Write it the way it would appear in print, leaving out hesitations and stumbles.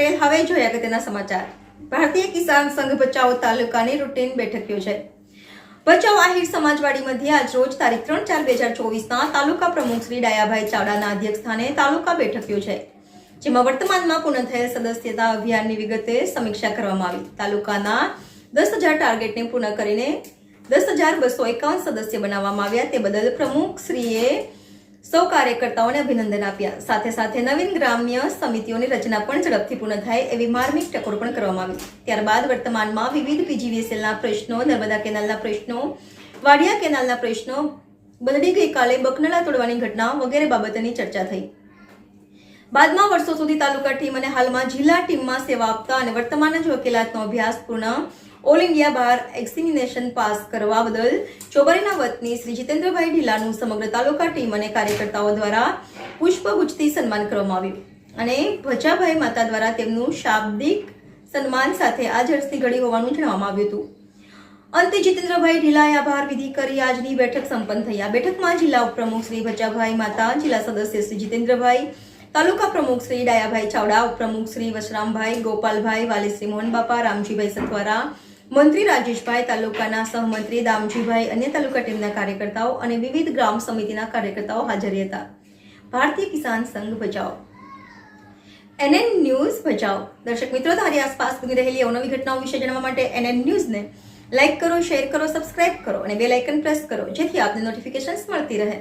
પટેલ। હવે જોઈએ અગત્યના સમાચાર। ભારતીય કિસાન સંઘ ભચાઉ તાલુકાની રૂટીન બેઠક યોજાઈ। ભચાઉ આહિર સમાજવાડી મધ્યે આજ રોજ તારીખ 3/4/2024 તાલુકા પ્રમુખ શ્રી ડાયાભાઈ ચાવડાના અધ્યક્ષ સ્થાને તાલુકા બેઠક યોજાઈ, જેમાં વર્તમાનમાં પૂર્ણ થયેલ સદસ્યતા અભિયાનની વિગતે સમીક્ષા કરવામાં આવી। તાલુકાના 10,000 ટાર્ગેટને પૂર્ણ કરીને 10,251 સદસ્ય બનાવવામાં આવ્યા, તે બદલ પ્રમુખ શ્રીએ સૌ કાર્યકર્તાઓને અભિનંદન આપ્યા। સાથે સાથે નવીન ગ્રામ્ય સમિતિઓની રચના પણ ઝડપથી પૂર્ણ થાય એવી માર્મિક ટકોર પણ કરવામાં આવી। ત્યારબાદ વર્તમાનમાં વિવિધ પીજીવીએસએલના પ્રશ્નો, નર્મદા કેનાલના પ્રશ્નો, વાડિયા કેનાલના પ્રશ્નો, બદડી ગઈકાલે બકનલા તોડવાની ઘટના વગેરે બાબતોની ચર્ચા થઈ। બાદમાં વર્ષો સુધી તાલુકા ટીમ અને હાલમાં જિલ્લા ટીમમાં સેવા આપતા અને વર્તમાન જ વકીલાતનો અભ્યાસ પૂર્ણ ઓલ ઇન્ડિયા બાર એક્ઝામિનેશન પાસ કરવા બદલ ચોબારીના વતની શ્રી જીતેન્દ્રભાઈ ઢીલાનું સમગ્ર તાલુકા ટીમ અને કાર્યકર્તાઓ દ્વારા પુષ્પગુચ્છથી સન્માન કરવામાં આવ્યું અને ભચાભાઈ માતા દ્વારા તેમનું શાબ્દિક સન્માન સાથે આ જળસની ઘડી હોવાનું જણાવવામાં આવ્યું હતું। અંતે જીતેન્દ્રભાઈ ઢીલાએ આભાર વિધિ કરી આજની બેઠક સંપન્ન થઈ। આ બેઠકમાં જિલ્લા ઉપપ્રમુખ શ્રી ભચાભાઈ માતા, જિલ્લા સદસ્ય શ્રી જીતેન્દ્રભાઈ, તાલુકા પ્રમુખ શ્રી ડાયાભાઈ ચાવડા, ઉપપ્રમુખ શ્રી વશરામભાઈ, ગોપાલભાઈ, વાલી શ્રી મોહનબાપા, રામજીભાઈ સતવારા, મંત્રી રાજેશભાઈ, તાલુકાના સહમંત્રી દામજીભાઈ, અન્ય તાલુકા ટીમના કાર્યકર્તાઓ અને વિવિધ ગ્રામ સમિતિના કાર્યકર્તાઓ હાજર હતા। ભારતીય કિસાન સંઘ ભચાઉ, NN ન્યૂઝ ભચાઉ। દર્શક મિત્રો, તમારી આસપાસ બની રહેલી અવનવી ઘટનાઓ વિશે જાણવા માટે NN ન્યૂઝને લાઇક કરો, શેર કરો, સબસ્ક્રાઇબ કરો અને બેલ આઇકન પ્રેસ કરો, જેથી આપને નોટિફિકેશન્સ મળતી રહે।